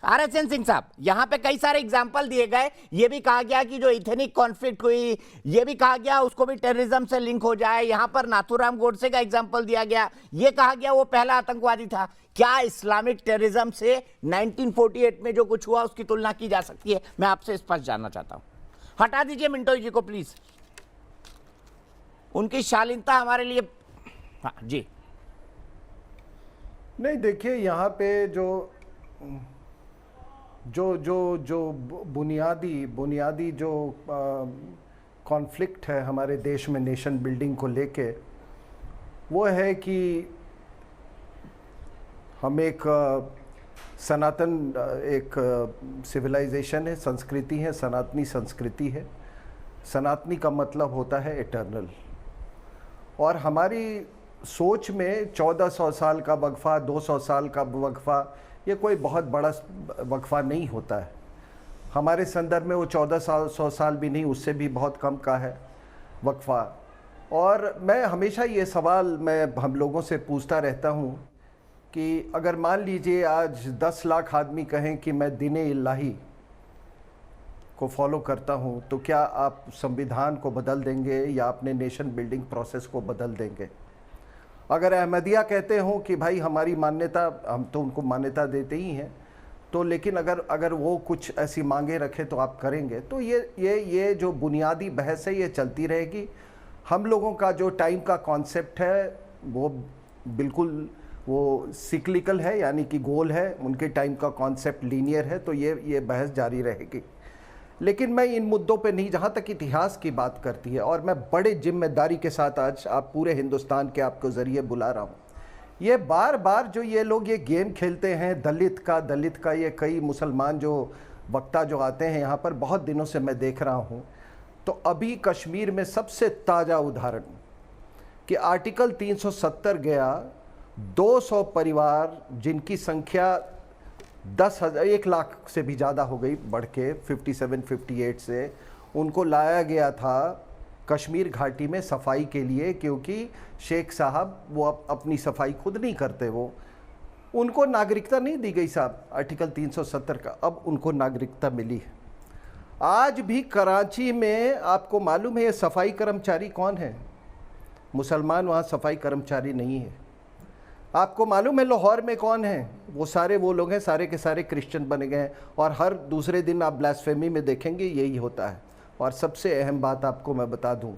RSN Singh साहब, यहां पे कई सारे एग्जाम्पल दिए गए। ये भी कहा गया कि जो इथेनिक कॉन्फ्लिक्ट हुई, ये भी कहा गया उसको भी टेररिज्म से लिंक हो जाए। यहां पर नाथूराम गोडसे का एग्जाम्पल दिया गया, ये कहा गया वो पहला आतंकवादी था। क्या इस्लामिक टेररिज्म से 1948 में जो कुछ हुआ उसकी तुलना की जा सकती है? मैं आपसे स्पष्ट जानना चाहता हूं। हटा दीजिए मिंटो जी को प्लीज, उनकी शालीनता हमारे लिए। हाँ जी। नहीं, देखिए यहाँ पे जो बुनियादी जो कॉन्फ्लिक्ट है हमारे देश में नेशन बिल्डिंग को लेके, वो है कि हम एक सनातन एक सिविलाइजेशन है, संस्कृति है, सनातनी संस्कृति है। सनातनी का मतलब होता है इटर्नल, और हमारी सोच में 1400 साल का वक्फा, 200 साल का वक्फा, ये कोई बहुत बड़ा वक्फा नहीं होता है। हमारे संदर्भ में वो 1400 साल भी नहीं, उससे भी बहुत कम का है वक्फा। और मैं हमेशा ये सवाल हम लोगों से पूछता रहता हूँ कि अगर मान लीजिए आज 10 लाख आदमी कहें कि मैं दीन इलाही को फॉलो करता हूँ, तो क्या आप संविधान को बदल देंगे या अपने नेशन बिल्डिंग प्रोसेस को बदल देंगे? अगर अहमदिया कहते हो कि भाई हमारी मान्यता, हम तो उनको मान्यता देते ही हैं, तो लेकिन अगर वो कुछ ऐसी मांगे रखे तो आप करेंगे? तो ये जो बुनियादी बहस है ये चलती रहेगी। हम लोगों का जो टाइम का कॉन्सेप्ट है वो बिल्कुल वो सिक्लिकल है, यानी कि गोल है। उनके टाइम का कॉन्सेप्ट लीनियर है। तो ये बहस जारी रहेगी। लेकिन मैं इन मुद्दों पे नहीं, जहाँ तक इतिहास की बात करती है, और मैं बड़े जिम्मेदारी के साथ आज आप पूरे हिंदुस्तान के आपको ज़रिए बुला रहा हूँ, ये बार बार जो ये लोग ये गेम खेलते हैं दलित का, ये कई मुसलमान जो वक्ता जो आते हैं यहाँ पर, बहुत दिनों से मैं देख रहा हूँ। तो अभी कश्मीर में सबसे ताज़ा उदाहरण कि आर्टिकल 370 गया, 200 परिवार जिनकी संख्या 1 लाख से भी ज़्यादा हो गई, बढ़ के 57-58 से, उनको लाया गया था कश्मीर घाटी में सफाई के लिए, क्योंकि शेख साहब वो अपनी सफाई खुद नहीं करते। वो उनको नागरिकता नहीं दी गई साहब, आर्टिकल 370 का, अब उनको नागरिकता मिली है। आज भी कराची में आपको मालूम है ये सफाई कर्मचारी कौन है? मुसलमान वहाँ सफाई कर्मचारी नहीं है। आपको मालूम है लाहौर में कौन है? वो लोग हैं, सारे के सारे क्रिश्चियन बने गए हैं। और हर दूसरे दिन आप ब्लास्फेमी में देखेंगे यही होता है। और सबसे अहम बात आपको मैं बता दूं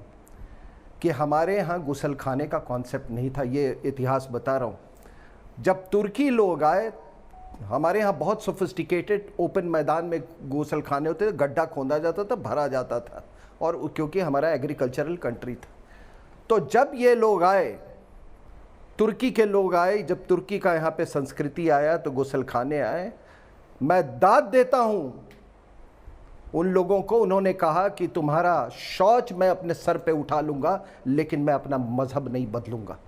कि हमारे यहाँ गुसल खाने का कॉन्सेप्ट नहीं था। ये इतिहास बता रहा हूँ। जब तुर्की लोग आए, हमारे यहाँ बहुत सोफिस्टिकेटेड ओपन मैदान में गुसल खाने होते थे, गड्ढा खोदा जाता था, भरा जाता था, और क्योंकि हमारा एग्रीकल्चरल कंट्री था। तो जब ये लोग आए, तुर्की के लोग आए, जब तुर्की का यहाँ पे संस्कृति आया तो गुसल खाने आए। मैं दाद देता हूँ उन लोगों को, उन्होंने कहा कि तुम्हारा शौच मैं अपने सर पे उठा लूँगा, लेकिन मैं अपना मजहब नहीं बदलूँगा।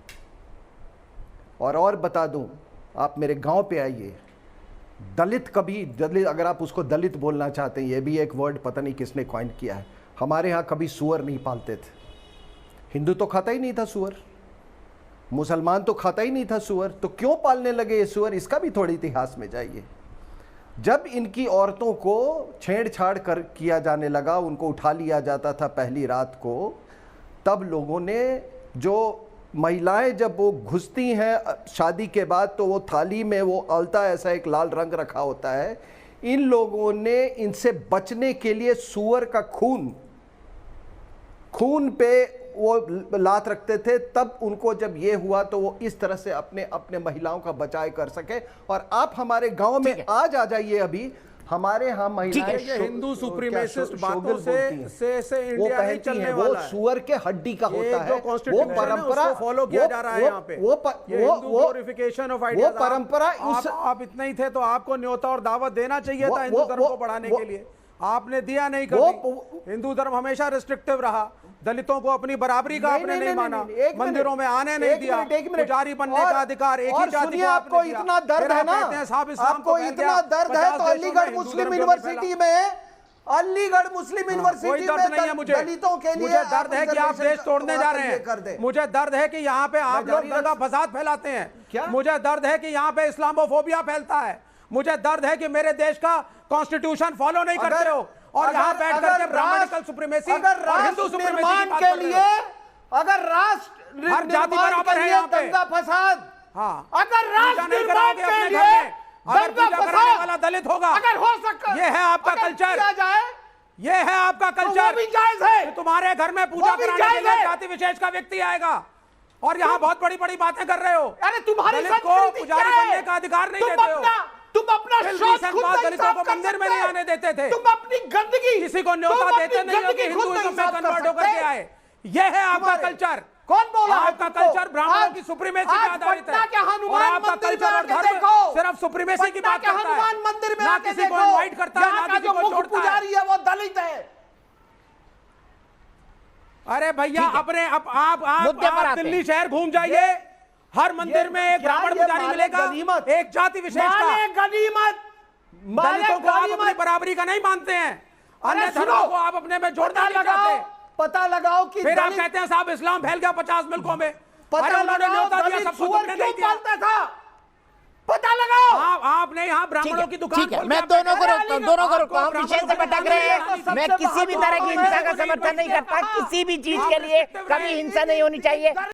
और बता दूँ, आप मेरे गांव पे आइए, दलित अगर आप उसको दलित बोलना चाहते हैं, ये भी एक वर्ड पता नहीं किसने कॉइन किया है, हमारे यहाँ कभी सूअर नहीं पालते थे। हिंदू तो खाता ही नहीं था सूअर, मुसलमान तो खाता ही नहीं था सूअर, तो क्यों पालने लगे ये सूअर? इसका भी थोड़ी इतिहास में जाइए। जब इनकी औरतों को छेड़छाड़ कर किया जाने लगा, उनको उठा लिया जाता था पहली रात को, तब लोगों ने, जो महिलाएं जब वो घुसती हैं शादी के बाद, तो वो थाली में वो अलता ऐसा एक लाल रंग रखा होता है, इन लोगों ने इनसे बचने के लिए सूअर का खून पे वो लात रखते थे। तब उनको जब ये हुआ तो वो इस तरह से अपने महिलाओं का बचाव कर सके। और आप हमारे गांव में आज आ जाइए, अभी हमारे यहाँ महिलाएं हिंदू सुप्रीमेसिस्ट बातों से इंडिया नहीं चलने वाला है। वो सूअर के हड्डी का होता है, वो परंपरा फॉलो किया जा रहा है यहाँ पे। वो ग्लोरिफिकेशन ऑफ आइडियाज, वो परंपरा। आप इतना ही थे तो आपको न्योता और दावत देना चाहिए था हिंदू धर्म को बढ़ाने के लिए, आपने दिया नहीं कभी। हिंदू धर्म हमेशा रिस्ट्रिक्टिव रहा, दलितों को अपनी बराबरी का आपने नहीं माना, मंदिरों में आने नहीं दिया, पुजारी बनने का अधिकार एक ही जाति को आपको इतना दर्द है ना, आपको इतना दर्द है तो अलीगढ़ मुस्लिम यूनिवर्सिटी में, दलितों के लिए मुझे दर्द है कि आप देश तोड़ने जा रहे हैं। मुझे दर्द है कि यहाँ पे आप लोग दंगा फसाद फैलाते हैं। मुझे दर्द है कि यहाँ पे इस्लामोफोबिया फैलता है। मुझे दर्द है कि मेरे देश का कॉन्स्टिट्यूशन फॉलो नहीं करते हो और यहाँ बैठ करके ब्राह्मणिकल सुप्रीमेसी और हिंदू सुप्रीमेसी की बात कर रहे हो। अगर राष्ट्र हर जाति बराबर है यहाँ पे। दंगा फसाद, हाँ, अगर राष्ट्र नहीं निर्माण कराओगे के अपने लिए घर में, अगर दंगा पूजा कराने फसाद वाला दलित होगा, अगर हो सकता ये है आपका अगर कल्चर, किया जाए ये है आपका तो वो कल्चर भी जायज है। कि तुम्हारे घर में पूजा वो भी कराने के जायज लिए है। जाति विशेष का व्यक्ति आएगा और यहाँ बहुत बड़ी बड़ी बातें कर रहे हो। अरे तुम्हारी दलित को संस्कृति पुजारी क्या है? बनने का अधिकार नहीं तुम देते हो। अपना- तुम अपना फिर शौच recent खुद बात नहीं दलितों साफ को कर मंदिर में सकते। नहीं आने देते थे। तुम अपनी गंदगी किसी को न्योता तुम देते अपनी नहीं हो कि गंदगी खुद हिंदुइज्म नहीं में साफ कर कन्वर्ट होकर सकते। के आए। ये है आपका तुम्हारे- कल्चर। कौन बोला है आपका तुमको? कल्चर ब्राह्मणों आज- की सुप्रीमेसी पे आज आधारित पटना के है हनुमान और आपका मंदिर में कल्चर और आके धर्म देखो। सिर्फ सुप्रीमेसी की पटना बात के करता हनुमान है, मंदिर में ना आके किसी को देखो। इनवाइट करता है, यहाँ ना का किसी जो को मुख्य जोड़ता है। पुजारी है वो दलित है। अरे भैया ठीक है। अपने मुद्दे पर आप आते दिल्ली हैं। शहर घूम जाइए, हर मंदिर में एक क्या ब्राह्मण ये पुजारी माले मिलेगा, गनीमत? एक जाति विशेष का। माले गनीमत, माले दलितों को आप अपनी गनीमत। बराबरी का नहीं मानते हैं, अरे अन्य सुनो, धर्मों को आप अपने में जोड़ना नहीं चाहते। पता लगाओ कि फिर आप दलित- कहते हैं साहब इस्लाम फैल गया 50 मुल्कों में। पता अरे उन्होंने लगाओ न्योता दिया, दलित सबको सुअर तुमने क्यों नहीं दिया। पालता था। पता लगाओ। आपने यहाँ ब्राह्मणों की दुकान ठीक है, खोल मैं के दोनों को आपने- रोकता हूँ, दोनों को आपको रोकता हूँ। विषय से ब्राह्मणों भटक को रहे बनाने हैं। वाली मैं सबसे किसी भी तरह की महत्वपूर्ण हिंसा है, का वो नहीं समर्थन नहीं बचते। करता, किसी भी चीज आप के लिए restrictive कभी रहे। हिंसा नहीं होनी चाहिए।